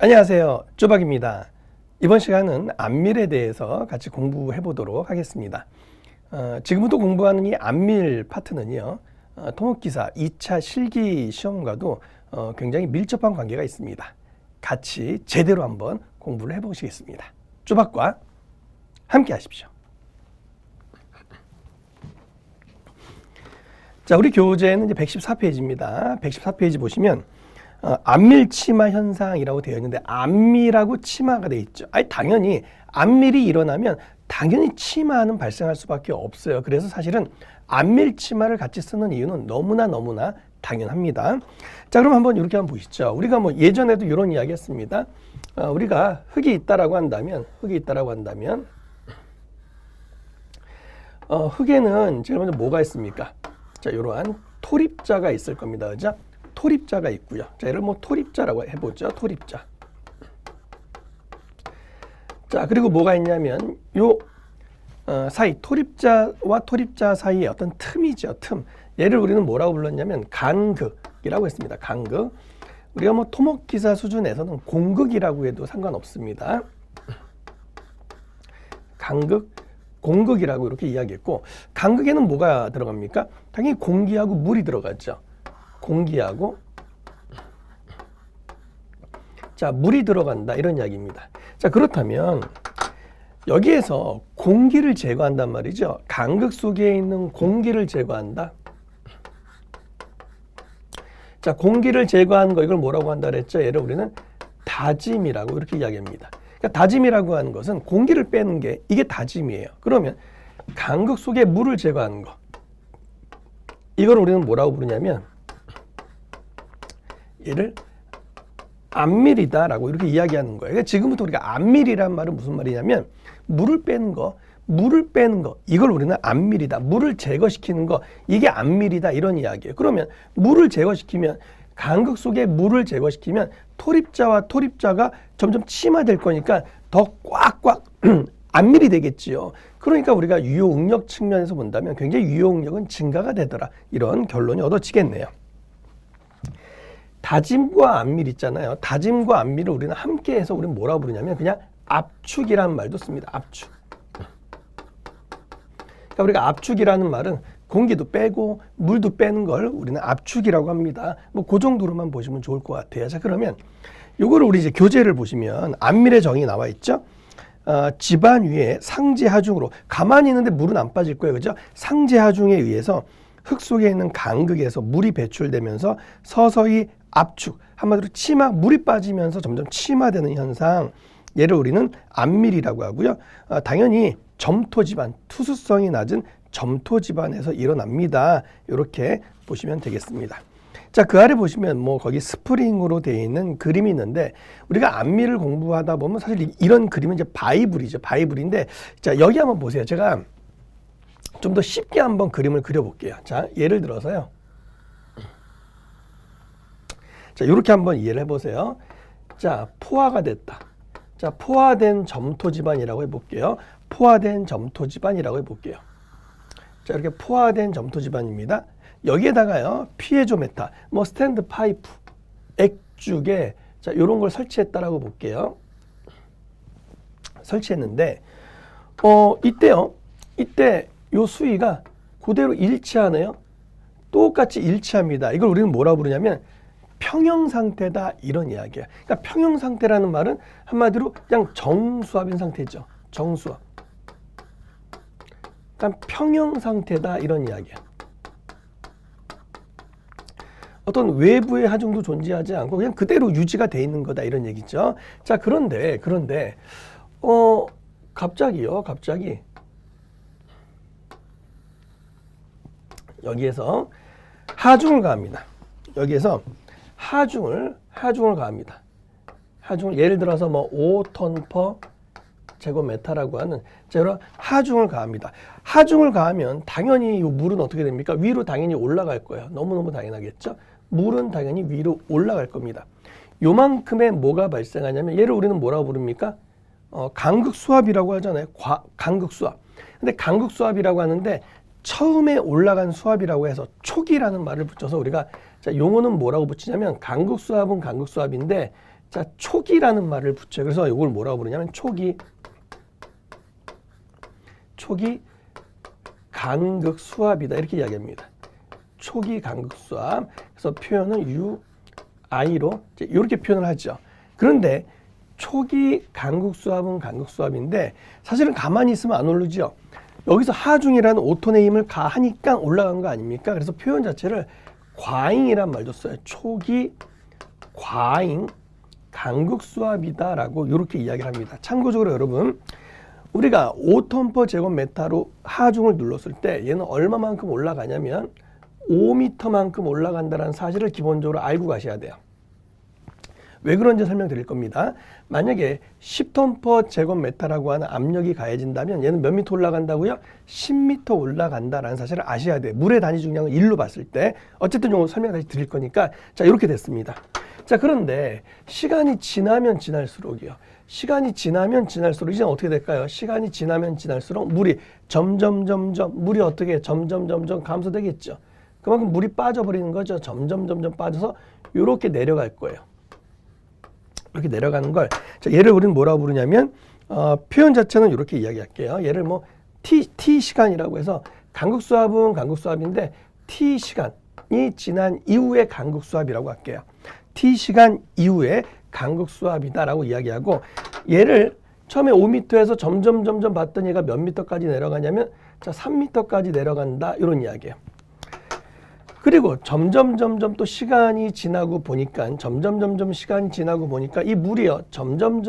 안녕하세요. 쪼박입니다. 이번 시간은 안밀에 대해서 같이 공부해 보도록 하겠습니다. 지금부터 공부하는 이 안밀 파트는요, 토목기사 2차 실기 시험과도 굉장히 밀접한 관계가 있습니다. 같이 제대로 한번 공부를 해 보시겠습니다. 쪼박과 함께 하십시오. 자, 우리 교재는 이제 114페이지입니다. 114페이지 보시면 안밀 치마 현상이라고 되어 있는데 안밀하고 치마가 되어 있죠. 아니 당연히 안밀이 일어나면 당연히 치마는 발생할 수밖에 없어요. 그래서 사실은 안밀 치마를 같이 쓰는 이유는 너무나 당연합니다. 자, 그럼 한번 이렇게 한번 보시죠. 우리가 뭐 예전에도 이런 이야기 했습니다. 우리가 흙이 있다라고 한다면 흙에는 제일 먼저 뭐가 있습니까? 자, 이러한 토립자가 있을 겁니다. 그죠? 토립자가 있고요. 자, 얘를 뭐 토립자라고 해보죠. 토립자. 자, 그리고 뭐가 있냐면 요 사이 토립자와 토립자 사이에 어떤 틈이죠. 틈. 얘를 우리는 뭐라고 불렀냐면 간극이라고 했습니다. 간극. 우리가 뭐 토목기사 수준에서는 공극이라고 해도 상관없습니다. 간극, 공극이라고 이렇게 이야기했고, 간극에는 뭐가 들어갑니까? 당연히 공기하고 물이 들어가죠. 공기하고 자, 물이 들어간다 이런 이야기입니다. 자, 그렇다면 여기에서 공기를 제거한단 말이죠. 간극 속에 있는 공기를 제거한다. 자, 공기를 제거하는 거 이걸 뭐라고 한다 그랬죠? 얘를 우리는 다짐이라고 이렇게 이야기합니다. 그러니까 다짐이라고 하는 것은 공기를 빼는 게 이게 다짐이에요. 그러면 간극 속에 물을 제거하는 거 이걸 우리는 뭐라고 부르냐면 얘를 안밀이다라고 이렇게 이야기하는 거예요. 그러니까 지금부터 우리가 안밀이란 말은 무슨 말이냐면 물을 빼는 거 이걸 우리는 안밀이다. 물을 제거시키는 거 이게 안밀이다 이런 이야기예요. 그러면 물을 제거시키면 간극 속에 물을 제거시키면 토립자와 토립자가 점점 침하될 거니까 더 꽉꽉 안밀이 되겠지요. 그러니까 우리가 유효응력 측면에서 본다면 굉장히 유효응력은 증가가 되더라. 이런 결론이 얻어지겠네요. 다짐과 안밀 있잖아요. 다짐과 안밀을 우리는 함께 해서 우리는 뭐라고 부르냐면 그냥 압축이라는 말도 씁니다. 압축. 그러니까 우리가 압축이라는 말은 공기도 빼고 물도 빼는 걸 우리는 압축이라고 합니다. 뭐 그 정도로만 보시면 좋을 것 같아요. 자, 그러면 요거를 우리 이제 교재를 보시면 안밀의 정의 나와 있죠. 집안 위에 상재 하중으로 가만히 있는데 물은 안 빠질 거예요. 그죠? 상재 하중에 의해서 흙 속에 있는 간극에서 물이 배출되면서 서서히 압축, 한마디로 치마, 물이 빠지면서 점점 침하되는 현상, 얘를 우리는 안밀이라고 하고요. 당연히 점토 집안, 투수성이 낮은 점토 집안에서 일어납니다. 이렇게 보시면 되겠습니다. 자, 그 아래 보시면 뭐 거기 스프링으로 되어 있는 그림이 있는데 우리가 안밀을 공부하다 보면 사실 이런 그림은 이제 바이블이죠. 바이블인데 자, 여기 한번 보세요. 제가 좀 더 쉽게 한번 그림을 그려볼게요. 자, 예를 들어서요. 자, 이렇게 한번 이해를 해보세요. 자, 포화가 됐다. 자, 포화된 점토 집안이라고 해볼게요. 포화된 점토 집안이라고 해볼게요. 자, 이렇게 포화된 점토 집안입니다. 여기에다가요, 피에조 메타, 뭐 스탠드 파이프, 액죽에 자, 요런 걸 설치했다라고 볼게요. 설치했는데, 이때요. 이때 요 수위가 그대로 일치하네요. 똑같이 일치합니다. 이걸 우리는 뭐라고 부르냐면 평형 상태다 이런 이야기예요. 그러니까 평형 상태라는 말은 한마디로 그냥 정수압인 상태죠. 정수압. 그러니까 평형 상태다 이런 이야기예요. 어떤 외부의 하중도 존재하지 않고 그냥 그대로 유지가 돼 있는 거다 이런 얘기죠. 자, 그런데 갑자기 여기에서 하중을 가합니다. 여기에서 하중을 가합니다. 하중을 예를 들어서 뭐 5톤 퍼 제곱미터라고 하는 제로 하중을 가합니다. 하중을 가하면 당연히 이 물은 어떻게 됩니까? 위로 당연히 올라갈 거예요. 너무너무 당연하겠죠? 물은 당연히 위로 올라갈 겁니다. 요만큼의 뭐가 발생하냐면 얘를 우리는 뭐라고 부릅니까? 간극수압이라고 하잖아요. 간극수압. 근데 간극수압이라고 하는데 처음에 올라간 수압이라고 해서 초기라는 말을 붙여서 우리가 자, 용어는 뭐라고 붙이냐면 간극수압은 간극수압인데 자, 초기라는 말을 붙여요. 그래서 이걸 뭐라고 부르냐면 초기 간극수압이다 이렇게 이야기합니다. 초기 간극수압. 그래서 표현은 UI로 이렇게 표현을 하죠. 그런데 초기 간극수압은 간극수압인데 사실은 가만히 있으면 안 오르죠. 여기서 하중이라는 오톤의 힘을 가하니까 올라간 거 아닙니까? 그래서 표현 자체를 과잉이란 말도 써요. 초기 과잉 간극수압이다라고 이렇게 이야기를 합니다. 참고적으로 여러분, 우리가 5톤/j 메타로 하중을 눌렀을 때 얘는 얼마만큼 올라가냐면 5m만큼 올라간다는 사실을 기본적으로 알고 가셔야 돼요. 왜 그런지 설명드릴 겁니다. 만약에 10톤/j 메타라고 하는 압력이 가해진다면 얘는 몇 미터 올라간다고요? 10m 올라간다라는 사실을 아셔야 돼요. 물의 단위 중량을 1로 봤을 때. 어쨌든 이거 설명 다시 드릴 거니까. 자, 이렇게 됐습니다. 자, 그런데 시간이 지나면 지날수록이요. 시간이 지나면 지날수록 이제 어떻게 될까요? 시간이 지나면 지날수록 물이 물이 어떻게 점점 감소되겠죠. 그만큼 물이 빠져버리는 거죠. 점점 빠져서 이렇게 내려갈 거예요. 이렇게 내려가는 걸, 자, 얘를 우리는 뭐라고 부르냐면 표현 자체는 이렇게 이야기할게요. 얘를 뭐 t 시간이라고 해서 간극수압은 간극수압인데 t 시간이 지난 이후의 간극수압이라고 할게요. t 시간 이후에 간극수압이다라고 이야기하고, 얘를 처음에 5m에서 점점 봤더니 얘가 몇 미터까지 내려가냐면, 자, 3m까지 내려간다 이런 이야기예요. 그리고 점점 또 시간이 지나고 보니까 시간이 지나고 보니까 이 물이요 점점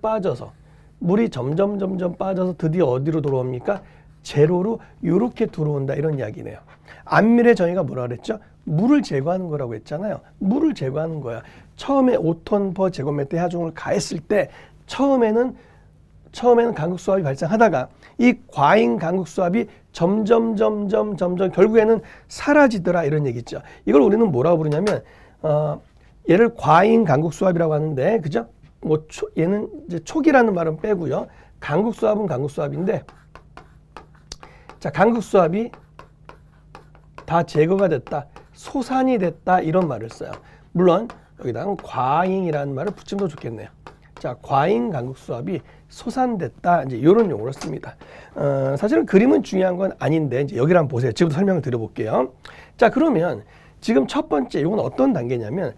빠져서, 물이 점점 빠져서 드디어 어디로 들어옵니까? 제로로 이렇게 들어온다 이런 이야기네요. 안밀의 정의가 뭐라 그랬죠? 물을 제거하는 거라고 했잖아요. 물을 제거하는 거야. 처음에 5톤/제곱미터 하중을 가했을 때 처음에는 간극수압이 발생하다가 이 과잉 간극수압이 점점 결국에는 사라지더라 이런 얘기죠. 이걸 우리는 뭐라고 부르냐면 얘를 과잉 간극수압이라고 하는데, 그죠? 뭐 얘는 이제 초기라는 말은 빼고요. 간극수압은 간극수압인데, 자, 간극수압이 다 제거가 됐다, 소산이 됐다 이런 말을 써요. 물론 여기다가 과잉이라는 말을 붙이면 더 좋겠네요. 자, 과잉 간극수압이 소산됐다 이제 이런 용어를 씁니다. 사실은 그림은 중요한 건 아닌데 이제 여기를 한번 보세요. 지금부터 설명을 드려볼게요. 자, 그러면 지금 첫 번째 이건 어떤 단계냐면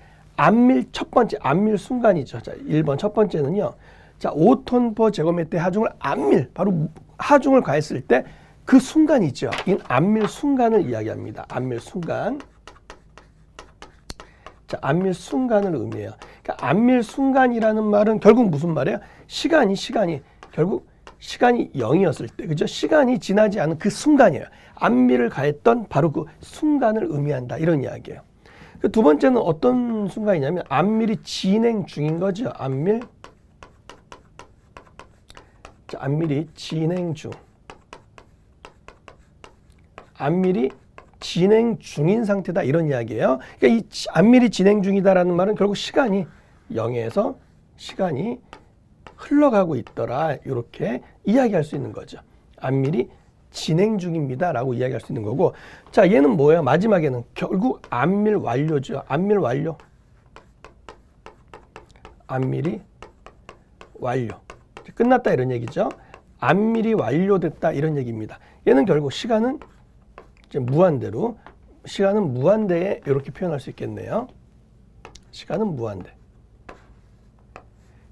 첫 번째 안밀 순간이죠. 자, 1번 첫 번째는요. 자, 5톤/제곱미터 하중을 바로 하중을 가했을 때 그 순간이죠. 이건 안밀 순간을 이야기합니다. 안밀 순간. 자, 안밀 순간을 의미해요. 그러니까 안밀 순간이라는 말은 결국 무슨 말이에요? 시간이 결국 시간이 0이었을 때, 그죠? 시간이 지나지 않은 그 순간이에요. 안밀을 가했던 바로 그 순간을 의미한다 이런 이야기예요. 그 두 번째는 어떤 순간이냐면 안밀이 진행 중인 거죠. 안밀. 자, 안밀이 진행 중. 안밀이 진행 중인 상태다 이런 이야기예요. 그러니까 이 안밀이 진행 중이다라는 말은 결국 시간이 0에서 시간이 흘러가고 있더라 이렇게 이야기할 수 있는 거죠. 안밀이 진행 중입니다라고 이야기할 수 있는 거고, 자, 얘는 뭐예요? 마지막에는 결국 안밀 완료죠. 안밀 완료. 안밀이 완료. 끝났다 이런 얘기죠. 안밀이 완료됐다 이런 얘기입니다. 얘는 결국 시간은 이제 시간은 무한대에 이렇게 표현할 수 있겠네요. 시간은 무한대.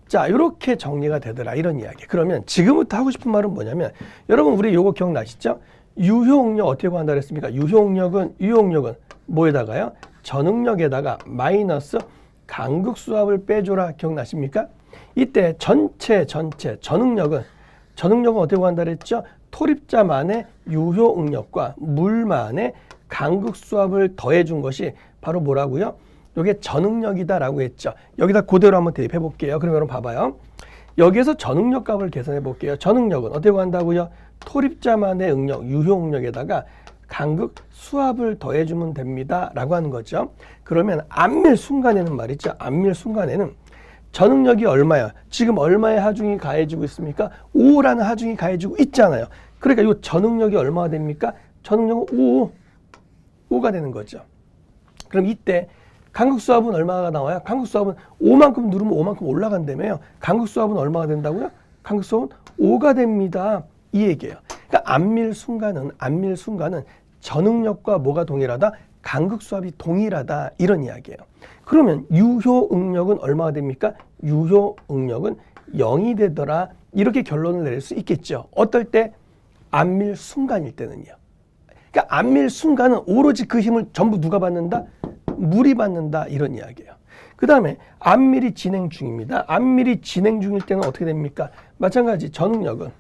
자, 이렇게 정리가 되더라 이런 이야기. 그러면 지금부터 하고 싶은 말은 뭐냐면, 여러분 우리 요거 기억나시죠? 유효응력 어떻게 구한다 그랬습니까? 유효응력은 뭐에다가요? 전응력에다가 마이너스 간극수압을 빼줘라 기억나십니까? 이때 전체 전응력은 어떻게 구한다 그랬죠? 토립자만의 유효응력과 물만의 간극수압을 더해준 것이 바로 뭐라고요? 이게 전응력이다라고 했죠. 여기다 그대로 한번 대입해 볼게요. 그러면 여러분 봐봐요. 여기에서 전응력 값을 계산해 볼게요. 전응력은 어떻게 구한다고요? 토립자만의 응력, 유효응력에다가 간극수압을 더해주면 됩니다 라고 하는 거죠. 그러면 안밀 순간에는 말이죠. 안밀 순간에는 전응력이 얼마야? 지금 얼마의 하중이 가해지고 있습니까? 5라는 하중이 가해지고 있잖아요. 그러니까 이 전응력이 얼마가 됩니까? 전응력은 5가 되는 거죠. 그럼 이때 간극수압은 얼마가 나와요? 간극수압은 5만큼 누르면 5만큼 올라간다며요. 간극수압은 얼마가 된다고요? 간극수압은 5가 됩니다. 이 얘기예요. 그러니까 안밀 순간은 전응력과 뭐가 동일하다? 간극수압이 동일하다. 이런 이야기예요. 그러면 유효응력은 얼마가 됩니까? 유효응력은 0이 되더라. 이렇게 결론을 내릴 수 있겠죠. 어떨 때? 안밀 순간일 때는요. 그러니까 안밀 순간은 오로지 그 힘을 전부 누가 받는다? 물이 받는다. 이런 이야기예요. 그 다음에 안밀이 진행 중입니다. 안밀이 진행 중일 때는 어떻게 됩니까? 마찬가지 전응력은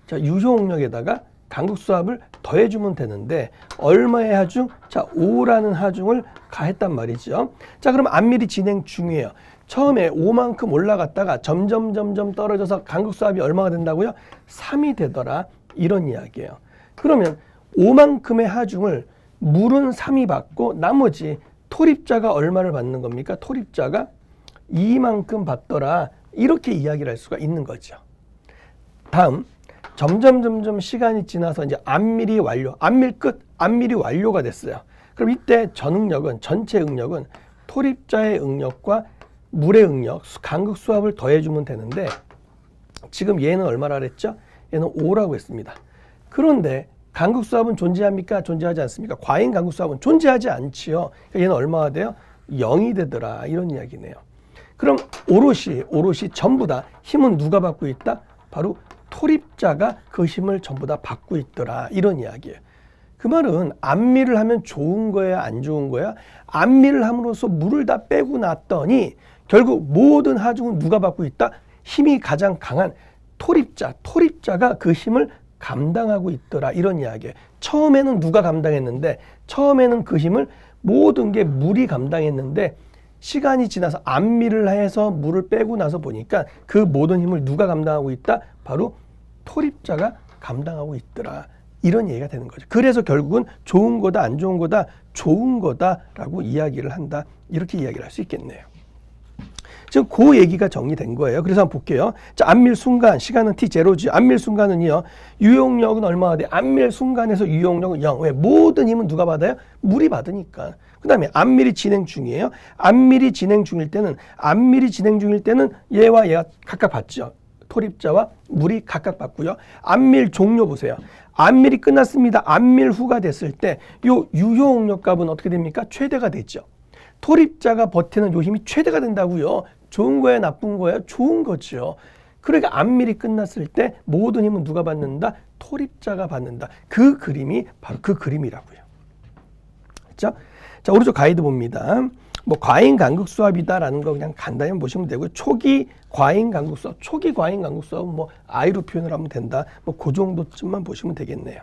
자, 유효응력에다가 간극수압을 더해주면 되는데 얼마의 하중? 자, 5라는 하중을 가했단 말이죠. 자, 그럼 안밀이 진행 중이에요. 처음에 5만큼 올라갔다가 점점 떨어져서 간극수압이 얼마가 된다고요? 3이 되더라. 이런 이야기예요. 그러면 5만큼의 하중을 물은 3이 받고 나머지 토립자가 얼마를 받는 겁니까? 토립자가 2만큼 받더라. 이렇게 이야기를 할 수가 있는 거죠. 다음 점점 시간이 지나서 이제 안밀이 완료, 안밀 끝, 안밀이 완료가 됐어요. 그럼 이때 전응력은 전체 응력은 토립자의 응력과 물의 응력, 간극수압을 더해주면 되는데 지금 얘는 얼마라 그랬죠? 얘는 5라고 했습니다. 그런데 간극수압은 존재합니까? 존재하지 않습니까? 과잉 간극수압은 존재하지 않지요. 그러니까 얘는 얼마가 돼요? 0이 되더라. 이런 이야기네요. 그럼 오롯이 전부 다 힘은 누가 받고 있다? 바로 토립자가 그 힘을 전부 다 받고 있더라. 이런 이야기예요. 그 말은 안밀을 하면 좋은 거야, 안 좋은 거야? 안밀을 함으로써 물을 다 빼고 났더니 결국 모든 하중은 누가 받고 있다? 힘이 가장 강한 토립자가 그 힘을 감당하고 있더라. 이런 이야기예요. 처음에는 누가 감당했는데 처음에는 그 힘을 모든 게 물이 감당했는데 시간이 지나서 안밀을 해서 물을 빼고 나서 보니까 그 모든 힘을 누가 감당하고 있다? 바로 토립자가 감당하고 있더라. 이런 얘기가 되는 거죠. 그래서 결국은 좋은 거다, 안 좋은 거다, 좋은 거다라고 이야기를 한다. 이렇게 이야기를 할 수 있겠네요. 지금 그 얘기가 정리된 거예요. 그래서 한번 볼게요. 자, 안밀 순간, 시간은 t0지. 안밀 순간은요, 유용력은 얼마가 돼? 안밀 순간에서 유용력은 0. 왜? 모든 힘은 누가 받아요? 물이 받으니까. 그 다음에 안밀이 진행 중이에요. 안밀이 진행 중일 때는 얘와 얘가 각각 받죠. 토립자와 물이 각각 받고요. 안밀 종료 보세요. 안밀이 끝났습니다. 안밀 후가 됐을 때 요 유효응력 값은 어떻게 됩니까? 최대가 되죠. 토립자가 버티는 요 힘이 최대가 된다고요. 좋은 거야, 나쁜 거야? 좋은 거죠. 그러니까 안밀이 끝났을 때 모든 힘은 누가 받는다? 토립자가 받는다. 그 그림이 바로 그 그림이라고요. 그렇죠? 자, 오른쪽 가이드 봅니다. 뭐 과잉 간극수압이다라는 거 그냥 간단히 보시면 되고요. 초기 과잉 간극수압은 뭐 I로 표현을 하면 된다. 뭐 그 정도쯤만 보시면 되겠네요.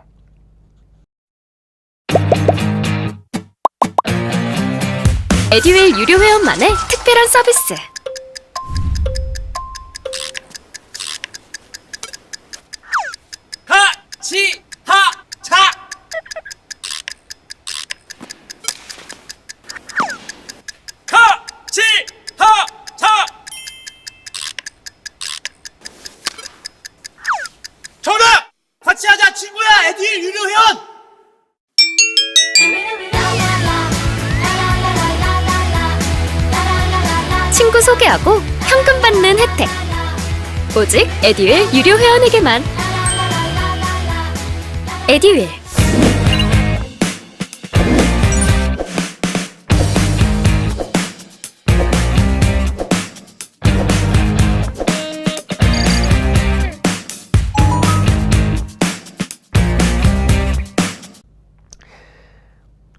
에듀윌 유료 회원만의 특별한 서비스. 같이 하자. 같이 하자. 정답! 같이 하자 친구야. 에듀윌 유료 회원. 친구 소개하고 현금 받는 혜택. 오직 에듀윌 유료 회원에게만. 에듀윌.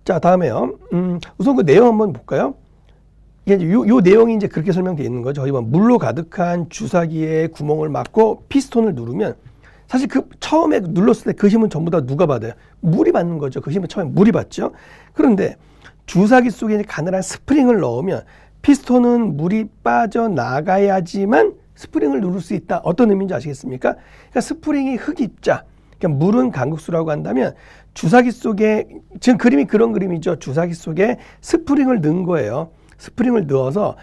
자, 다음에요. 우선 그 내용 한번 볼까요? 요 내용이 이제 그렇게 설명되어 있는 거죠. 거의 물로 가득한 주사기에 구멍을 막고 피스톤을 누르면 사실 그 처음에 눌렀을 때 그 힘은 전부 다 누가 받아요? 물이 받는 거죠. 그 힘은 처음에 물이 받죠. 그런데 주사기 속에 이제 가늘한 스프링을 넣으면 피스톤은 물이 빠져나가야지만 스프링을 누를 수 있다. 어떤 의미인지 아시겠습니까? 그러니까 스프링이 흡입자, 그러니까 물은 간극수라고 한다면 주사기 속에, 지금 그림이 그런 그림이죠. 주사기 속에 스프링을 넣은 거예요. 스프링을 넣어서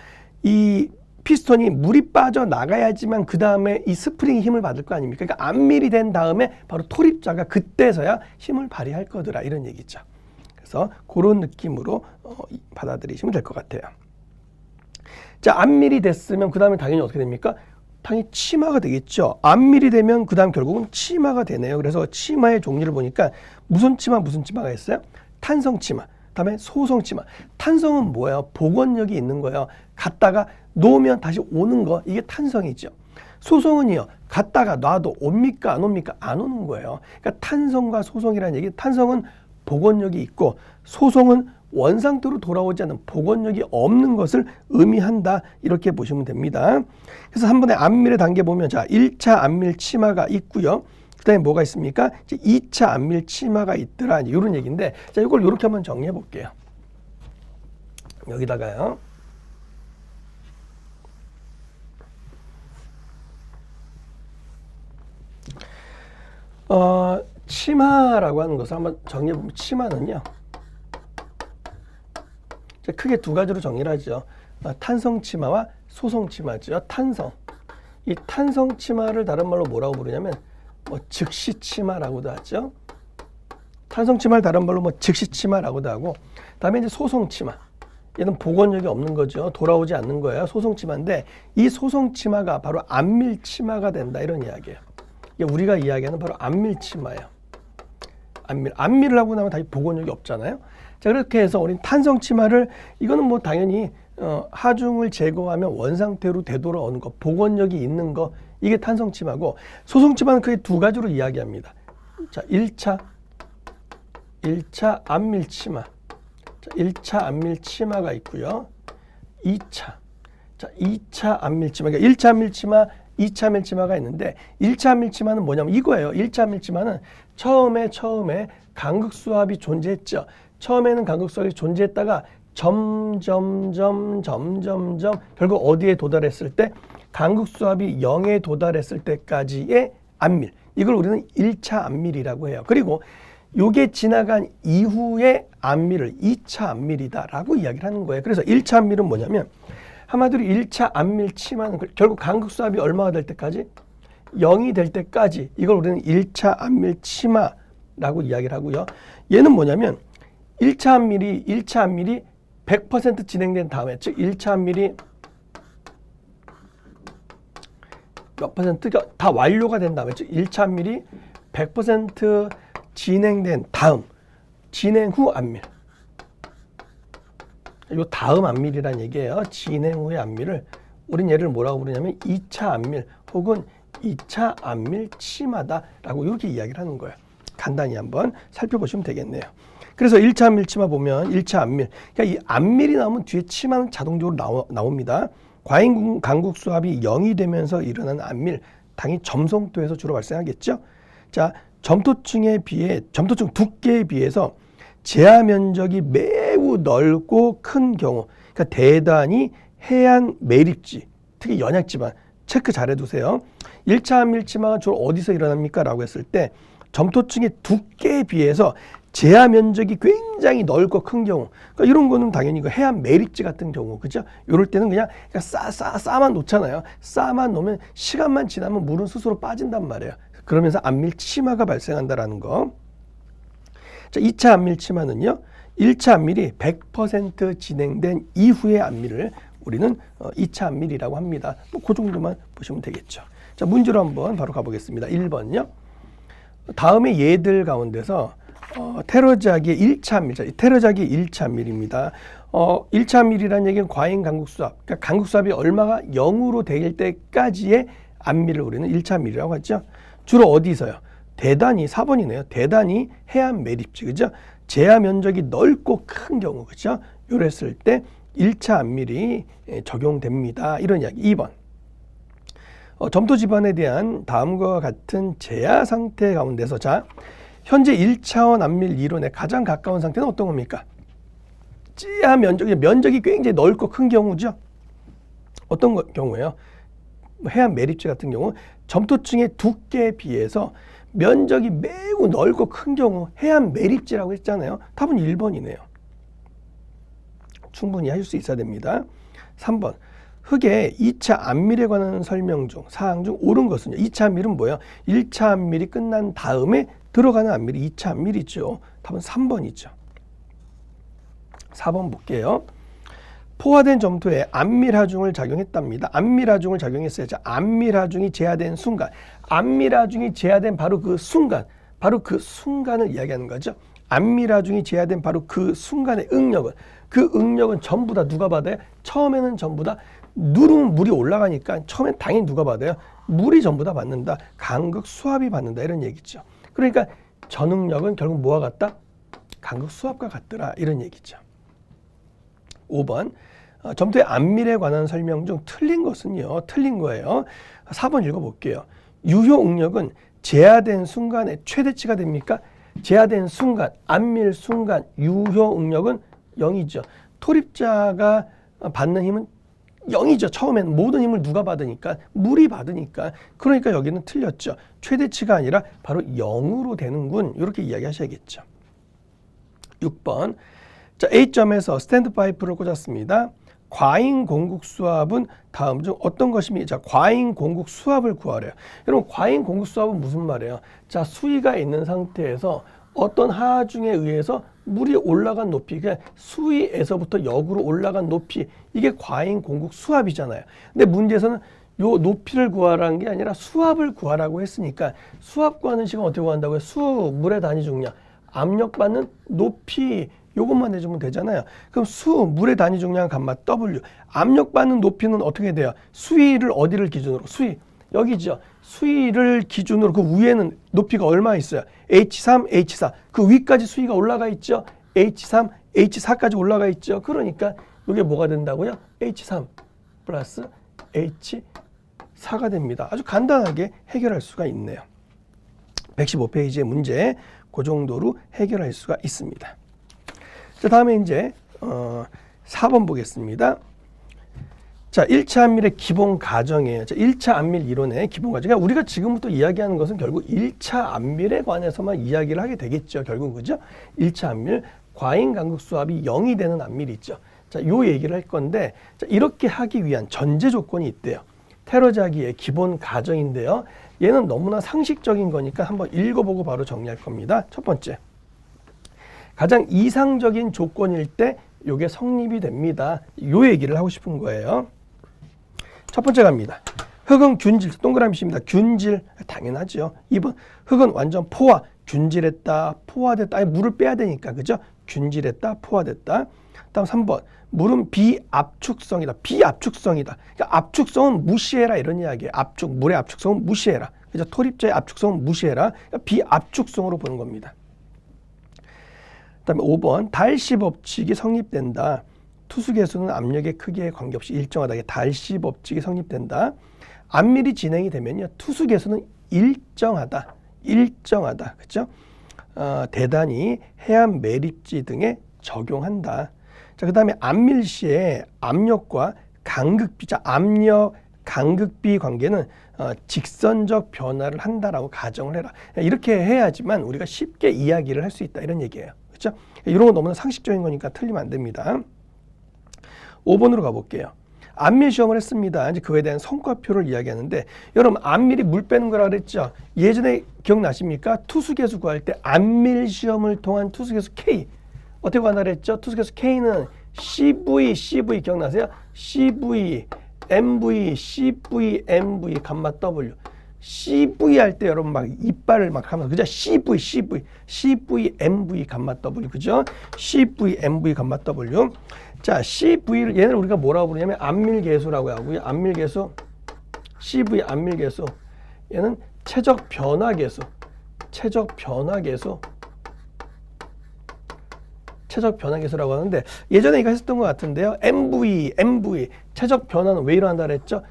이 피스톤이 물이 빠져나가야지만 그 다음에 이 스프링이 힘을 받을 거 아닙니까? 그러니까 안밀이 된 다음에 바로 토립자가 그때서야 힘을 발휘할 거더라. 이런 얘기죠. 그래서 그런 느낌으로 받아들이시면 될 것 같아요. 자, 안밀이 됐으면 그 다음에 당연히 어떻게 됩니까? 당연히 치마가 되겠죠. 안밀이 되면 그 다음 결국은 치마가 되네요. 그래서 치마의 종류를 보니까 무슨 치마가 있어요? 탄성 치마, 그다음에 소성 치마. 탄성은 뭐예요? 복원력이 있는 거예요. 갔다가 놓으면 다시 오는 거, 이게 탄성이죠. 소성은요, 갔다가 놔도 옵니까 안 옵니까? 안 오는 거예요. 그러니까 탄성과 소성이라는 얘기, 탄성은 복원력이 있고 소성은 원상태로 돌아오지 않는 복원력이 없는 것을 의미한다, 이렇게 보시면 됩니다. 그래서 한 번에 안밀의 단계 보면, 자, 1차 안밀 치마가 있고요. 그 다음에 뭐가 있습니까? 이제 2차 안밀 치마가 있더라, 이런 얘기인데, 자, 이걸 이렇게 한번 정리해 볼게요. 여기다가요, 치마라고 하는 것을 한번 정리해 보면, 치마는요, 크게 두 가지로 정리를 하죠. 탄성 치마와 소성 치마죠. 탄성. 이 탄성 치마를 다른 말로 뭐라고 부르냐면 즉시 치마라고도 하죠. 탄성 치마를 다른 말로 즉시 치마라고도 하고, 그다음에 이제 소성 치마. 얘는 복원력이 없는 거죠. 돌아오지 않는 거예요. 소성 치마인데 이 소성 치마가 바로 안밀 치마가 된다, 이런 이야기예요. 이게 우리가 이야기하는 바로 안밀 치마예요. 안밀을 하고 나면 다시 복원력이 없잖아요. 자, 그렇게 해서 우리 탄성 치마를, 이거는 뭐 당연히 하중을 제거하면 원상태로 되돌아오는 거, 복원력이 있는 거, 이게 탄성 치마고, 소성 치마는 크게 두 가지로 이야기합니다. 자, 1차 안밀 치마. 자, 1차 안밀 치마가 있고요. 2차. 자, 2차 안밀 치마. 그러니까 1차 안밀 치마, 2차 안밀 치마가 있는데, 1차 안밀 치마는 뭐냐면 이거예요. 1차 안밀 치마는 처음에 간극수압이 존재했죠. 처음에는 간극수압이 존재했다가 점점 결국 어디에 도달했을 때, 간극수압이 0에 도달했을 때까지의 안밀, 이걸 우리는 1차 안밀이라고 해요. 그리고 요게 지나간 이후의 안밀을 2차 안밀이다라고 이야기를 하는 거예요. 그래서 1차 안밀은 뭐냐면, 한마디로 1차 안밀 치마는 결국 간극수압이 얼마가 될 때까지? 0이 될 때까지, 이걸 우리는 1차 안밀 치마라고 이야기를 하고요. 얘는 뭐냐면 1차 안밀이 100% 진행된 다음에, 즉 1차 안밀이 몇 퍼센트가 다 완료가 된 다음에, 즉 1차 안밀이 100% 진행된 다음, 진행 후 안밀. 요 다음 안밀이란 얘기예요. 진행 후의 안밀을 우린 얘를 뭐라고 부르냐면 2차 안밀 혹은 2차 안밀 치마다라고 이렇게 이야기를 하는 거예요. 간단히 한번 살펴보시면 되겠네요. 그래서 1차 안밀 치마 보면 1차 안밀, 그러니까 이 안밀이 나오면 뒤에 치마는 자동적으로 나옵니다. 과잉 간극수압이 0이 되면서 일어나는 안밀, 당연히 점성도에서 주로 발생하겠죠. 자, 점토층 두께에 비해서 제하 면적이 매우 넓고 큰 경우, 그러니까 대단히 해안 매립지, 특히 연약지방, 체크 잘 해두세요. 1차 안밀 치마가 주로 어디서 일어납니까? 라고 했을 때, 점토층의 두께에 비해서 제하 면적이 굉장히 넓고 큰 경우, 그러니까 이런 거는 당연히 그 해안 매립지 같은 경우, 그죠? 이럴 때는 그냥 싸만 놓잖아요. 싸만 놓으면 시간만 지나면 물은 스스로 빠진단 말이에요. 그러면서 안밀 치마가 발생한다라는 거. 자, 2차 안밀 치마는요, 1차 안밀이 100% 진행된 이후의 안밀을 우리는 2차 안밀이라고 합니다. 그 정도만 보시면 되겠죠. 자, 문제로 한번 바로 가보겠습니다. 1번요. 다음에 얘들 가운데서 테러작의 1차 안밀, 테러작의 1차 안밀입니다. 1차 안밀이라는 얘기는 과잉 간극수압, 그러니까 간극수압이 얼마가 0으로 될 때까지의 안밀을 우리는 1차 안밀이라고 하죠. 주로 어디서요? 대단히, 4번이네요. 대단히 해안 매립지, 그죠? 제하 면적이 넓고 큰 경우, 그죠? 요랬을 때 1차 안밀이 적용됩니다. 이런 이야기. 2번. 점토 지반에 대한 다음과 같은 제하 상태 가운데서, 자, 현재 1차원 안밀 이론에 가장 가까운 상태는 어떤 겁니까? 제하 면적이 굉장히 넓고 큰 경우죠. 어떤 경우예요? 해안 매립지 같은 경우, 점토층의 두께에 비해서 면적이 매우 넓고 큰 경우, 해안 매립지라고 했잖아요. 답은 1번이네요. 충분히 하실 수 있어야 됩니다. 3번. 흙의 2차 안밀에 관한 설명 중 사항 중 옳은 것은요. 2차 안밀은 뭐예요? 1차 안밀이 끝난 다음에 들어가는 안밀이 2차 안밀이죠. 답은 3번이죠. 4번 볼게요. 포화된 점토에 안밀하중을 작용했답니다. 안밀하중을 작용했어요. 자, 안밀하중이 제하된 순간, 안밀하중이 제하된 바로 그 순간을 이야기하는 거죠. 안밀하중이 제하된 바로 그 순간의 응력은, 그 응력은 전부 다 누가 받아요? 처음에는 전부 다 누르면 물이 올라가니까 처음엔 당연히 누가 받아요? 물이 전부 다 받는다. 간극 수압이 받는다. 이런 얘기죠. 그러니까 전응력은 결국 뭐와 같다? 간극 수압과 같더라. 이런 얘기죠. 5번 점토의 안밀에 관한 설명 중 틀린 것은요. 틀린 거예요. 4번 읽어볼게요. 유효 응력은 제하된 순간에 최대치가 됩니까? 제하된 순간, 안밀 순간 유효 응력은 0이죠. 토립자가 받는 힘은 0이죠. 처음엔 모든 힘을 누가 받으니까? 물이 받으니까. 그러니까 여기는 틀렸죠. 최대치가 아니라 바로 0으로 되는군. 이렇게 이야기하셔야겠죠. 6번 자, A점에서 스탠드 파이프를 꽂았습니다. 과잉 공급 수압은 다음 중 어떤 것입니까? 자, 과잉 공급 수압을 구하래요. 여러분, 과잉 공급 수압은 무슨 말이에요? 자, 수위가 있는 상태에서 어떤 하중에 의해서 물이 올라간 높이, 그러니까 수위에서부터 역으로 올라간 높이, 이게 과잉 공급 수압이잖아요. 근데 문제에서는 요 높이를 구하라는 게 아니라 수압을 구하라고 했으니까 수압 구하는 시간 어떻게 구한다고요? 물의 단위 중량, 압력받는 높이, 요것만 내주면 되잖아요. 그럼 물의 단위 중량 감마 W, 압력받는 높이는 어떻게 돼요? 수위를 어디를 기준으로? 수위, 여기죠. 수위를 기준으로 그 위에는 높이가 얼마 있어요? H3, H4. 그 위까지 수위가 올라가 있죠. H3, H4까지 올라가 있죠. 그러니까 이게 뭐가 된다고요? H3 플러스 H4가 됩니다. 아주 간단하게 해결할 수가 있네요. 115페이지의 문제, 그 정도로 해결할 수가 있습니다. 자, 다음에 이제 4번 보겠습니다. 자, 1차 안밀의 기본 가정이에요. 자, 1차 안밀 이론의 기본 가정. 그러니까 우리가 지금부터 이야기하는 것은 결국 1차 안밀에 관해서만 이야기를 하게 되겠죠. 결국 그죠? 1차 안밀, 과잉 간극 수압이 0이 되는 안밀이 있죠. 자, 요 얘기를 할 건데, 자, 이렇게 하기 위한 전제 조건이 있대요. 테러자기의 기본 가정인데요. 얘는 너무나 상식적인 거니까 한번 읽어보고 바로 정리할 겁니다. 첫 번째. 가장 이상적인 조건일 때 요게 성립이 됩니다. 요 얘기를 하고 싶은 거예요. 첫 번째 갑니다. 흙은 균질, 동그라미입니다. 균질, 당연하죠. 2번, 흙은 완전 포화, 균질했다, 포화됐다. 아니, 물을 빼야 되니까, 그죠? 균질했다, 포화됐다. 다음 3번, 물은 비압축성이다. 비압축성이다. 그러니까 압축성은 무시해라 이런 이야기예요. 물의 압축성은 무시해라. 그죠? 토립자의 압축성은 무시해라. 그러니까 비압축성으로 보는 겁니다. 그다음에 5번, 달시 법칙이 성립된다. 투수 개수는 압력의 크기에 관계없이 일정하다. 달시 법칙이 성립된다. 안밀이 진행이 되면요, 투수 개수는 일정하다. 그렇죠? 대단히 해안 매립지 등에 적용한다. 자, 그다음에 안밀 시에 압력과 간극비, 자, 압력 간극비 관계는 직선적 변화를 한다라고 가정을 해라. 이렇게 해야지만 우리가 쉽게 이야기를 할 수 있다 이런 얘기예요. 그렇죠? 이런 건 너무나 상식적인 거니까 틀리면 안 됩니다. 5번으로 가볼게요. 안밀 시험을 했습니다. 이제 그에 대한 성과표를 이야기하는데, 여러분 안밀이 물 빼는 거라 그랬죠? 예전에 기억나십니까? 투수개수 구할 때 안밀 시험을 통한 투수개수 K 어떻게 구한다 그랬죠? 투수개수 K는 CV 기억나세요? CV, MV, CV, MV, 감마 W. CV 할 때 여러분 막 이빨을 막 하면서, 그죠? CV, MV, 감마 W, 그죠? CV, MV, 감마 W. 자, CV를 얘는 우리가 뭐라고 부르냐면 안밀계수라고 하고요. 안밀계수, CV 안밀계수. 얘는 최적 변화계수. 최적 변화계수라고 하는데, 예전에 이거 했었던 것 같은데요. MV, 최적 변화는 왜 일어난다 그랬죠?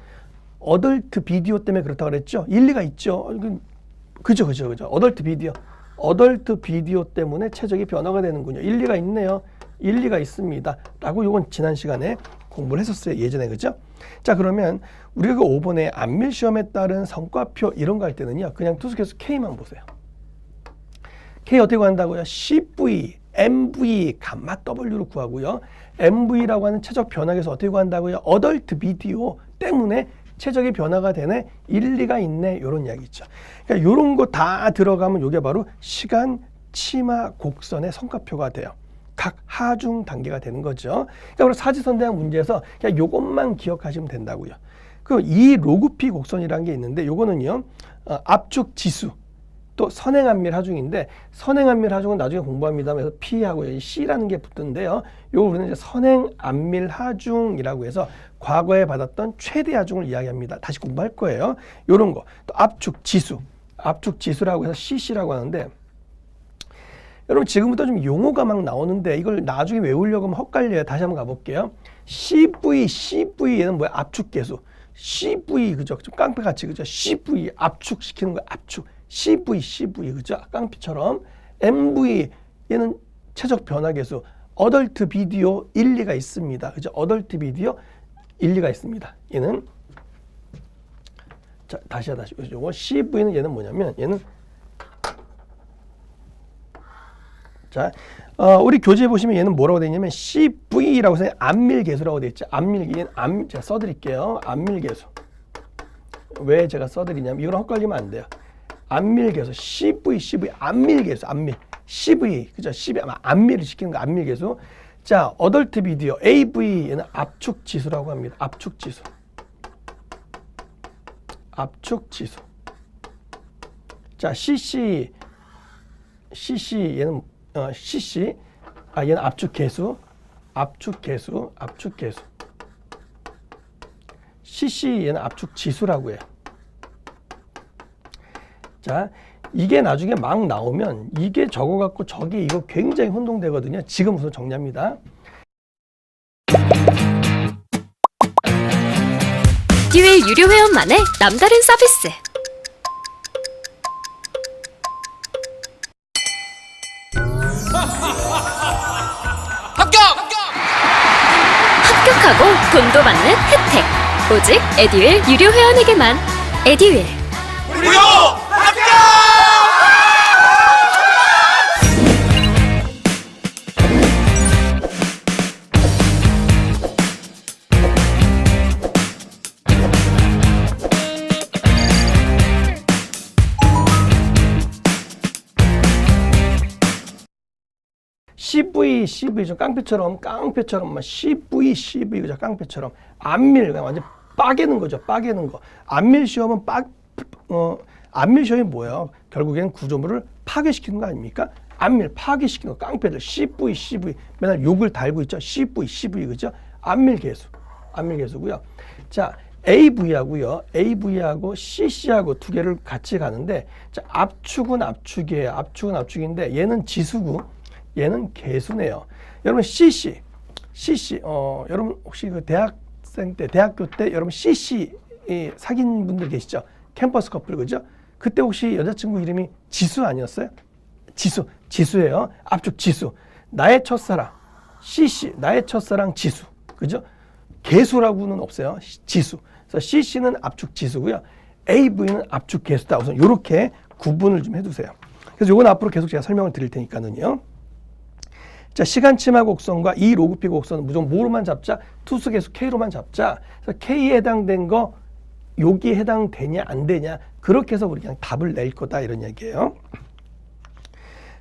어덜트 비디오 때문에 그렇다고 그랬죠? 일리가 있죠. 그죠. 어덜트 비디오 때문에 최적이 변화가 되는군요. 일리가 있네요. 일리가 있습니다. 라고 요건 지난 시간에 공부를 했었어요. 예전에, 그죠? 자, 그러면 우리가 그 5번에 안밀 시험에 따른 성과표 이런 거 할 때는요, 그냥 투수개수 K만 보세요. K 어떻게 구한다고요? CV, MV, 감마 W로 구하고요. MV라고 하는 최적 변화계수 어떻게 구한다고요? 어덜트 비디오 때문에 최적의 변화가 되네, 일리가 있네, 요런 이야기죠. 그러니까 요런 거 다 들어가면 요게 바로 시간 치마 곡선의 성과표가 돼요. 각 하중 단계가 되는 거죠. 그러니까 우리 사지선 대학 문제에서 그냥 요것만 기억하시면 된다고요. 그 이 로그피 곡선이라는 게 있는데 요거는요 압축 지수 또 선행안밀 하중인데 선행안밀 하중은 나중에 공부합니다만 그래서 P하고 여기 C라는 게 붙던데요. 요거 우리는 이제 선행안밀 하중이라고 해서 과거에 받았던 최대 하중을 이야기합니다. 다시 공부할 거예요. 요런 거. 또 압축 지수라고 해서 CC라고 하는데 여러분 지금부터 좀 용어가 막 나오는데 이걸 나중에 외우려고 하면 헛갈려요. 다시 한번 가볼게요. CV 얘는 뭐야? 압축계수. CV 그죠? 좀 깡패같이 그죠? CV 압축시키는 거야. 압축. CV 그죠? 깡패처럼. MV 얘는 최적 변화계수. 어덜트 비디오 일리가 있습니다. 그죠? 어덜트 비디오 일리가 있습니다. 얘는 자 다시 요거 CV는 얘는 뭐냐면 얘는 자 우리 교재에 보시면 얘는 뭐라고 되어 있냐면 CV라고 해서 안밀계수라고 되어 있죠. 얘는 제가 써드릴게요. 안밀계수. 왜 제가 써드리냐면 이거랑 헷갈리면 안 돼요. 안밀계수 CV 안밀계수 CV 그죠? CV 안밀을 시키는 거 안밀계수. 자 어덜트 비디오 AV 얘는 압축지수라고 합니다. 압축지수. 자 CC 얘는 CC 얘는 압축계수. CC 얘는 압축지수라고 해요. 자 이게 나중에 막 나오면 이게 저거 갖고 저게 이거 굉장히 혼동되거든요. 지금 우선 정리합니다. 에듀윌 유료 회원만의 남다른 서비스. 합격하고 돈도 받는 혜택. 오직 에듀윌 유료 회원에게만. 에듀윌. 무료 합격! CV 좀 깡패처럼 막 CV 그죠? 깡패처럼 안밀 그냥 완전 빠개는 거죠. 빠개는 거. 안밀 시험은 안밀 시험이 뭐예요? 결국엔 구조물을 파괴시키는 거 아닙니까? 안밀 파괴시키는 거 깡패들 CV 맨날 욕을 달고 있죠. CV 그죠? 안밀계수고요. 자 AV하고 CC하고 두 개를 같이 가는데 자 압축은 압축인데 얘는 지수고 얘는 계수네요. 여러분 CC 여러분 혹시 그 대학교 때 여러분 CC 사귄 분들 계시죠? 캠퍼스 커플 그죠? 그때 혹시 여자친구 이름이 지수 아니었어요? 지수예요. 압축 지수. 나의 첫사랑 CC 나의 첫사랑 지수 그죠? 계수라고는 없어요. 지수. 그래서 CC는 압축 지수고요. AV는 압축 계수다. 우선 이렇게 구분을 좀 해두세요. 그래서 이건 앞으로 계속 제가 설명을 드릴 테니까는요. 자, 시간치마 곡선과 이 로그피 곡선은 무조건 뭐로만 잡자? 투수계수 K로만 잡자. 그래서 K에 해당된 거 여기에 해당되냐 안 되냐 그렇게 해서 우리 그냥 답을 낼 거다 이런 얘기예요.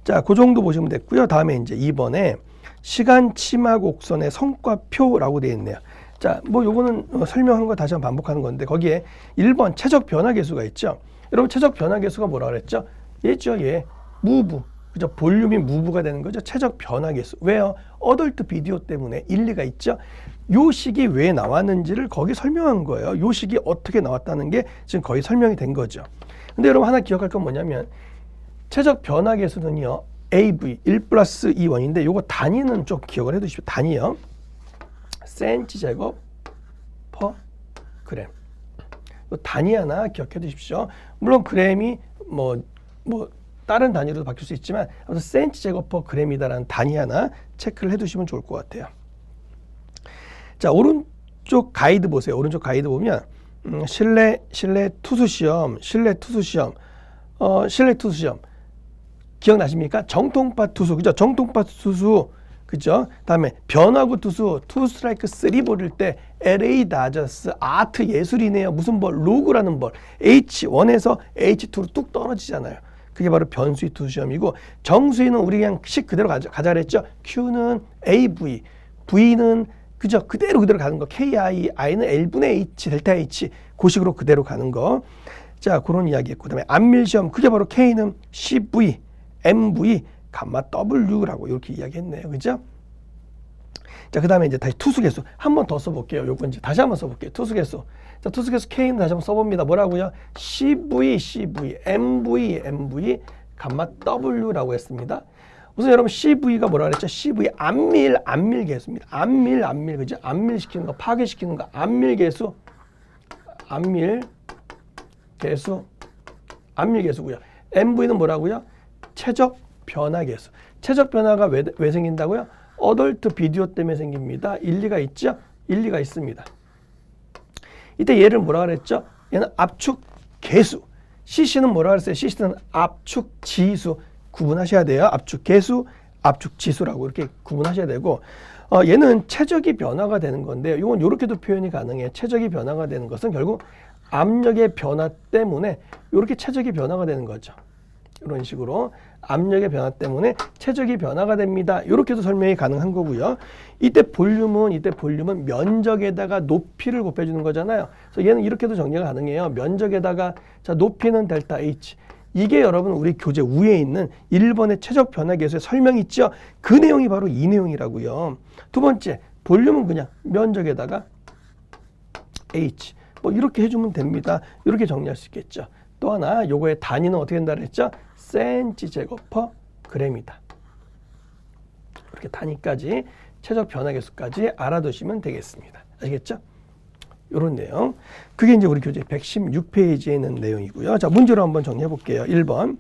자, 그 정도 보시면 됐고요. 다음에 이제 2번에 시간치마 곡선의 성과표라고 되어 있네요. 자, 뭐 요거는 설명한 거 다시 한번 반복하는 건데 거기에 1번 최적 변화계수가 있죠. 여러분 최적 변화계수가 뭐라 그랬죠? 얘죠, 얘. 무브. 그죠? 볼륨이 무브가 되는 거죠. 최적 변화계수. 왜요? 어덜트 비디오 때문에 일리가 있죠. 요 식이 왜 나왔는지를 거기 설명한 거예요. 요 식이 어떻게 나왔다는 게 지금 거의 설명이 된 거죠. 근데 여러분 하나 기억할 건 뭐냐면 최적 변화계수는요. AV 1+2원인데 요거 단위는 좀 기억을 해두십시오. 단위요. 센치 제곱 퍼 그램. 단위 하나 기억해 두십시오. 물론 그램이 뭐 다른 단위로도 바뀔 수 있지만 아무튼 센치 제곱 퍼 그램이다라는 단위 하나 체크를 해두시면 좋을 것 같아요. 자, 오른쪽 가이드 보세요. 오른쪽 가이드 보면 실내 투수 시험 기억나십니까? 정통파 투수 그죠? 정통파 투수 그죠? 다음에 변화구 투수 투 스트라이크 3 볼일 때 LA 다저스 아트 예술이네요. 무슨 볼? 로그라는 볼 H1에서 H2로 뚝 떨어지잖아요. 그게 바로 변수의 투수시험이고 정수위는 우리 그냥 식 그대로 가자 그랬죠. Q는 AV, V는 그죠? 그대로 가는 거. KI, I는 L분의 H, 델타 H 그 식으로 그대로 가는 거. 자, 그런 이야기했고 그다음에 안밀시험 그게 바로 K는 CV, MV, 감마 W라고 이렇게 이야기했네요. 그죠? 자, 그다음에 이제 다시 투수계수 한 번 더 써볼게요. 요건 이제 다시 한번 써볼게요. 투수계수. 자, 투수계수 K는 다시 한번 써봅니다. 뭐라고요? CV, MV, 감마 W라고 했습니다. 우선 여러분 CV가 뭐라 그랬죠? CV 안밀계수입니다. 안밀 그죠? 안밀시키는 거, 파괴시키는 거, 안밀계수고요. MV는 뭐라고요? 최적 변화계수. 최적 변화가 왜 생긴다고요? 어덜트 비디오 때문에 생깁니다. 일리가 있죠? 일리가 있습니다. 이때 얘를 뭐라 그랬죠? 얘는 압축 계수. CC는 뭐라 그랬어요? CC는 압축 지수. 구분하셔야 돼요. 압축 계수, 압축 지수라고 이렇게 구분하셔야 되고 얘는 최적이 변화가 되는 건데 이건 이렇게도 표현이 가능해요. 최적이 변화가 되는 것은 결국 압력의 변화 때문에 이렇게 최적이 변화가 되는 거죠. 이런 식으로 압력의 변화 때문에 최적이 변화가 됩니다. 이렇게도 설명이 가능한 거고요. 이때 볼륨은 면적에다가 높이를 곱해주는 거잖아요. 그래서 얘는 이렇게도 정리가 가능해요. 면적에다가 자 높이는 델타 H. 이게 여러분 우리 교재 위에 있는 1번의 최적 변화 계수의 설명이 있죠. 그 내용이 바로 이 내용이라고요. 두 번째, 볼륨은 그냥 면적에다가 H. 뭐 이렇게 해주면 됩니다. 이렇게 정리할 수 있겠죠. 또 하나, 요거의 단위는 어떻게 된다 그랬죠? cm/g이다. 이렇게 단위까지, 최적 변화 계수까지 알아두시면 되겠습니다. 아시겠죠? 요런 내용. 그게 이제 우리 교재 116페이지에 있는 내용이고요. 자, 문제로 한번 정리해 볼게요. 1번.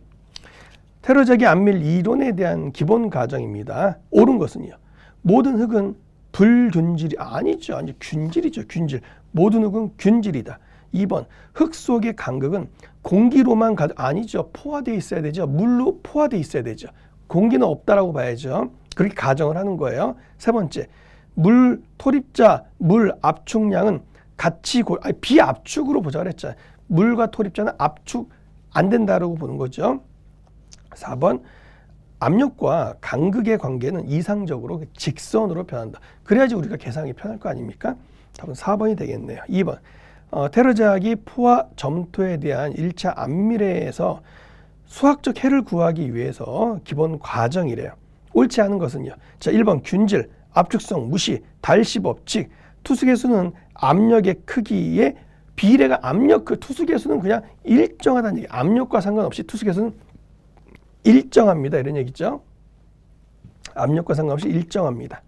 테러자기 안밀 이론에 대한 기본 가정입니다. 옳은 것은요. 모든 흙은 불균질이 아니죠. 아니 균질이죠. 균질. 모든 흙은 균질이다. 2번. 흙 속의 간극은 공기로만 아니죠. 포화되어 있어야 되죠. 물로 포화되어 있어야 되죠. 공기는 없다라고 봐야죠. 그렇게 가정을 하는 거예요. 세 번째. 물 토립자, 물 압축량은 같이 비압축으로 보자 그랬잖아요. 물과 토립자는 압축 안 된다라고 보는 거죠. 4번. 압력과 간극의 관계는 이상적으로 직선으로 변한다. 그래야지 우리가 계산하기 편할 거 아닙니까? 답은 4번이 되겠네요. 2번. 테러자기 포화 점토에 대한 1차 안밀에서 수학적 해를 구하기 위해서 기본 과정이래요. 옳지 않은 것은요. 자, 1번 균질, 압축성 무시, 달시 법칙. 투수계수는 압력의 크기에 비례가 투수계수는 그냥 일정하다는 얘기. 압력과 상관없이 투수계수는 일정합니다. 이런 얘기죠. 압력과 상관없이 일정합니다.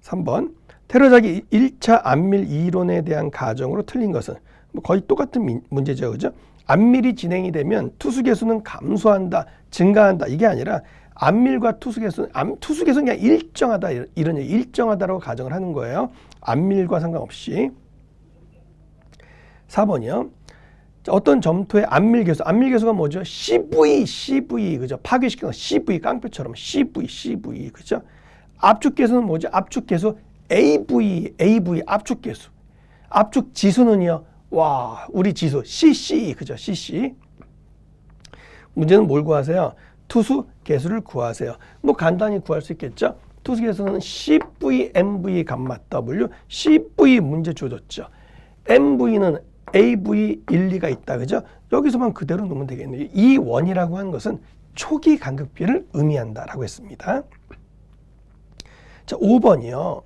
3번. 테러자기 1차 안밀 이론에 대한 가정으로 틀린 것은 뭐 거의 똑같은 문제죠. 그죠? 안밀이 진행이 되면 투수계수는 감소한다, 증가한다. 이게 아니라 안밀과 투수계수는 그냥 일정하다 이런 얘기, 일정하다라고 가정을 하는 거예요. 안밀과 상관없이. 4번이요. 어떤 점토의 안밀계수가 뭐죠? CV 그죠? 파괴시키는 거 CV 깡패처럼 CV 그죠? 압축계수는 뭐죠? 압축계수 AV 압축계수. 압축지수는요. 와, 우리 지수 CC 그죠? CC. 문제는 뭘 구하세요? 투수 계수를 구하세요. 뭐 간단히 구할 수 있겠죠. 투수 계수는 CV, MV, 감마 W. CV 문제 줘줬죠. MV는 AV 일리가 있다. 그죠? 여기서만 그대로 놓으면 되겠네요. 이 원이라고 하는 것은 초기 간극비를 의미한다라고 했습니다. 자, 5번이요.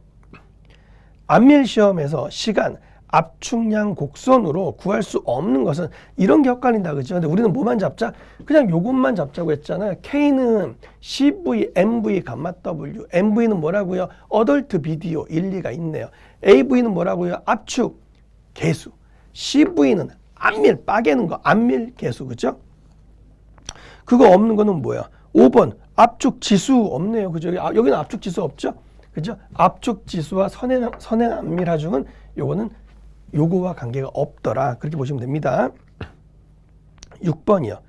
안밀 시험에서 시간, 압축량 곡선으로 구할 수 없는 것은 이런 게 헷갈린다. 그죠? 근데 우리는 뭐만 잡자? 그냥 요것만 잡자고 했잖아요. K는 CV, MV, 감마 W. MV는 뭐라고요? 어덜트 비디오 일리가 있네요. AV는 뭐라고요? 압축 계수. CV는 안밀 빠개는 거, 안밀 계수. 그죠? 그거 없는 거는 뭐야? 5번 압축 지수 없네요. 그죠? 여기는 압축 지수 없죠? 그죠? 압축 지수와 선행 안밀 하중은 요거는 요거와 관계가 없더라. 그렇게 보시면 됩니다. 6번이요.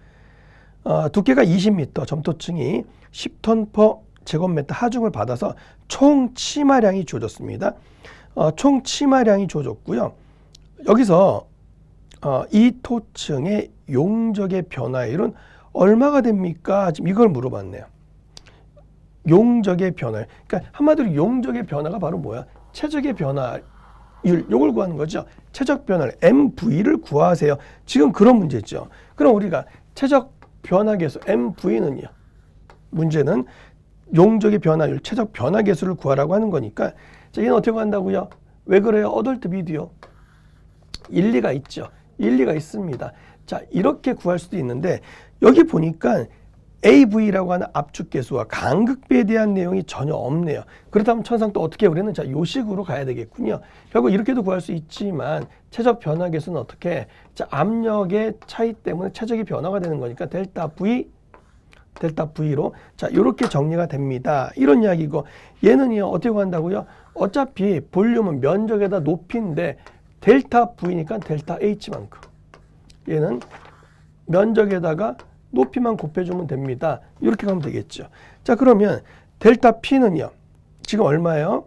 두께가 20m, 점토층이 10톤/제곱미터 하중을 받아서 총 치마량이 주어졌습니다. 총 치마량이 주어졌고요. 여기서 이 토층의 용적의 변화율은 얼마가 됩니까? 지금 이걸 물어봤네요. 용적의 변화율. 그러니까 한마디로 용적의 변화가 바로 뭐야? 최적의 변화율. 요걸 구하는 거죠. 최적 변화율 MV를 구하세요. 지금 그런 문제죠. 그럼 우리가 최적 변화계수 MV는요. 문제는 용적의 변화율, 최적 변화계수를 구하라고 하는 거니까 자, 얘는 어떻게 구한다고요? 왜 그래요? 어덜트 비디오. 일리가 있죠. 일리가 있습니다. 자, 이렇게 구할 수도 있는데 여기 보니까 AV라고 하는 압축계수와 간극비에 대한 내용이 전혀 없네요. 그렇다면 천상 또 어떻게 우리는 자, 요 식으로 가야 되겠군요. 결국 이렇게도 구할 수 있지만 최적 변화계수는 어떻게? 자, 압력의 차이 때문에 최적이 변화가 되는 거니까 델타 V로 자, 이렇게 정리가 됩니다. 이런 이야기고 얘는요. 어떻게 구한다고요? 어차피 볼륨은 면적에다 높이인데 델타 V니까 델타 H만큼. 얘는 면적에다가 높이만 곱해주면 됩니다. 이렇게 가면 되겠죠. 자, 그러면 델타 P는요. 지금 얼마예요?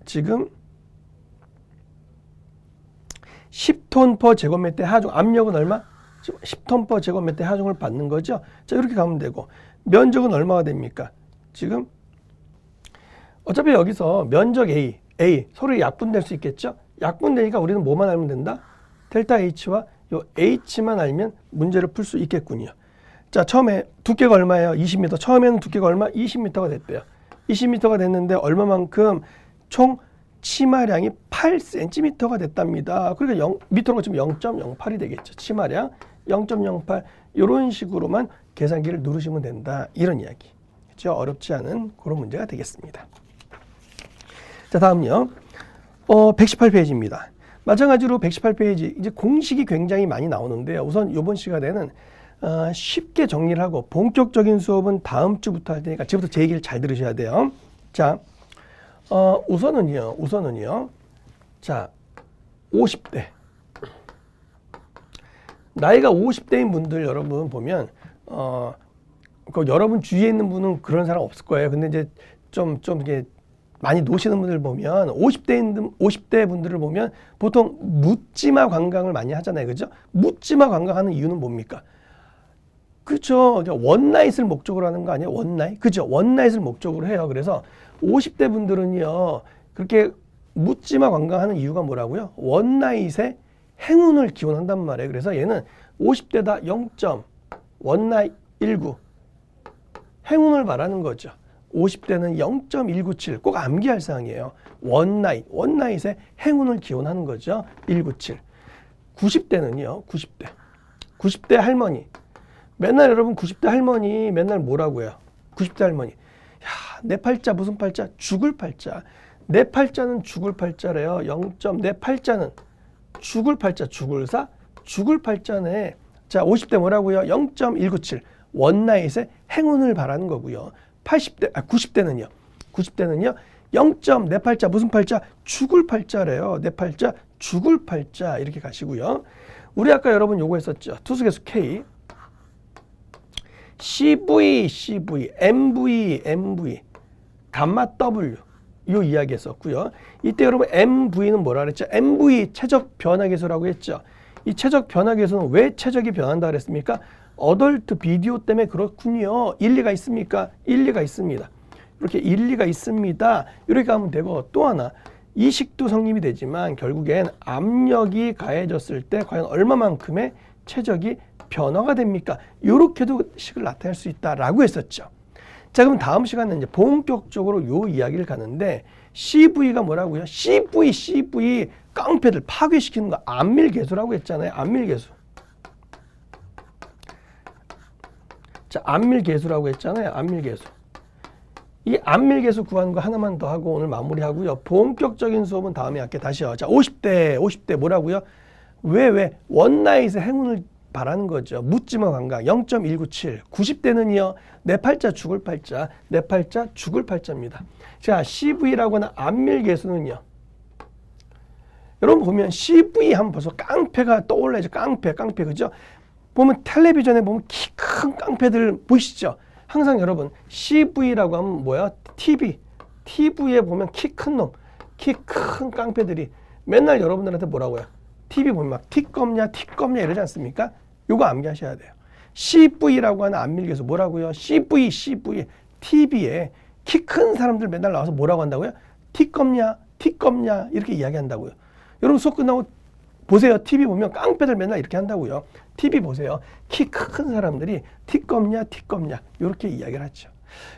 지금 10톤 per 제곱미터 하중. 압력은 얼마? 10톤 per 제곱미터 하중을 받는 거죠. 자, 이렇게 가면 되고 면적은 얼마가 됩니까? 지금 어차피 여기서 면적 A 서로 약분될 수 있겠죠? 약분되니까 우리는 뭐만 알면 된다? 델타 H와 요 H만 알면 문제를 풀 수 있겠군요. 자, 처음에 두께가 얼마예요? 20m. 처음에는 두께가 얼마? 20m가 됐대요. 20m가 됐는데 얼마만큼? 총 치마량이 8cm가 됐답니다. 그러니까 미터가 지금 0.08이 되겠죠. 치마량 0.08 이런 식으로만 계산기를 누르시면 된다. 이런 이야기. 그렇죠? 어렵지 않은 그런 문제가 되겠습니다. 자, 다음요. 118페이지입니다. 마찬가지로 118페이지 이제 공식이 굉장히 많이 나오는데요. 우선 이번 시간에는 쉽게 정리를 하고 본격적인 수업은 다음 주부터 할 테니까 지금부터 제 얘기를 잘 들으셔야 돼요. 자, 우선은요. 자, 50대. 나이가 50대인 분들 여러분 보면 여러분 주위에 있는 분은 그런 사람 없을 거예요. 근데 이제 좀 이게 많이 노시는 분들 보면 50대 분들을 보면 보통 묻지마 관광을 많이 하잖아요. 그죠? 묻지마 관광하는 이유는 뭡니까? 그렇죠. 원나잇을 목적으로 하는 거 아니에요? 원나잇? 그죠? 원나잇을 목적으로 해요. 그래서 50대 분들은요. 그렇게 묻지마 관광하는 이유가 뭐라고요? 원나잇의 행운을 기원한단 말이에요. 그래서 얘는 50대다 0점 원나잇 19 행운을 바라는 거죠. 50대는 0.197 꼭 암기할 사항이에요. 원나잇의 행운을 기원하는 거죠. 197. 90대는요. 90대 할머니. 맨날 여러분 90대 할머니 맨날 뭐라고 해요? 90대 할머니. 야, 내 팔자 무슨 팔자? 죽을 팔자. 내 팔자는 죽을 팔자래요. 0. 내 팔자는 죽을 팔자. 죽을사? 죽을 팔자네. 자, 50대 뭐라고요? 0.197 원나잇의 행운을 바라는 거고요. 90대는요. 0. 내 팔자 무슨 팔자? 죽을 팔자래요. 내 팔자 죽을 팔자 이렇게 가시고요. 우리 아까 여러분 요거 했었죠. 투수계수 K, CV, MV, 감마 W 요 이야기 했었고요. 이때 여러분 MV는 뭐라 그랬죠? MV 최적 변화계수라고 했죠. 이 최적 변화계수는 왜 최적이 변한다 그랬습니까? 어덜트 비디오 때문에 그렇군요. 일리가 있습니까? 일리가 있습니다. 이렇게 일리가 있습니다. 이렇게 하면 되고 또 하나 이 식도 성립이 되지만 결국엔 압력이 가해졌을 때 과연 얼마만큼의 최적이 변화가 됩니까? 이렇게도 식을 나타낼 수 있다라고 했었죠. 자, 그럼 다음 시간에 이제 본격적으로 요 이야기를 가는데 CV가 뭐라고요? CV 깡패들 파괴시키는 거 안밀계수라고 했잖아요. 안밀계수. 자, 안밀계수라고 했잖아요. 안밀계수. 이 안밀계수 구하는 거 하나만 더 하고 오늘 마무리하고요. 본격적인 수업은 다음에 할게 다시요. 자, 50대 뭐라고요? 왜? 원나잇의 행운을 바라는 거죠. 묻지마 관광 0.197. 90대는요. 내 팔자 죽을 팔자. 내 팔자 죽을 팔자입니다. 자, CV라고 하는 안밀계수는요. 여러분 보면 CV 하면 벌써 깡패가 떠올라야죠. 깡패 그죠? 보면 텔레비전에 보면 키 큰 깡패들 보이시죠? 항상 여러분 CV라고 하면 뭐야? TV에 보면 키 큰 놈, 키 큰 깡패들이 맨날 여러분들한테 뭐라고요? TV 보면 막 티껍냐 이러지 않습니까? 요거 암기하셔야 돼요. CV라고 하는 안밀교에서 뭐라고요? CV. TV에 키 큰 사람들 맨날 나와서 뭐라고 한다고요? 티껍냐 이렇게 이야기한다고요. 여러분 수업 끝나고 보세요. TV 보면 깡패들 맨날 이렇게 한다고요. TV 보세요. 키 큰 사람들이 티껍냐 이렇게 이야기를 하죠.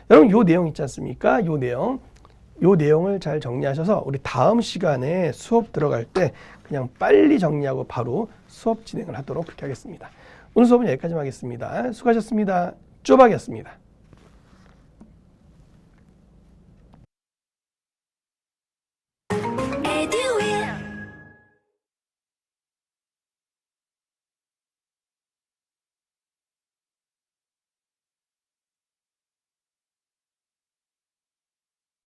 여러분 요 내용 있지 않습니까? 요 내용을 잘 정리하셔서 우리 다음 시간에 수업 들어갈 때 그냥 빨리 정리하고 바로 수업 진행을 하도록 그렇게 하겠습니다. 오늘 수업은 여기까지 하겠습니다. 수고하셨습니다. 쪼박이었습니다.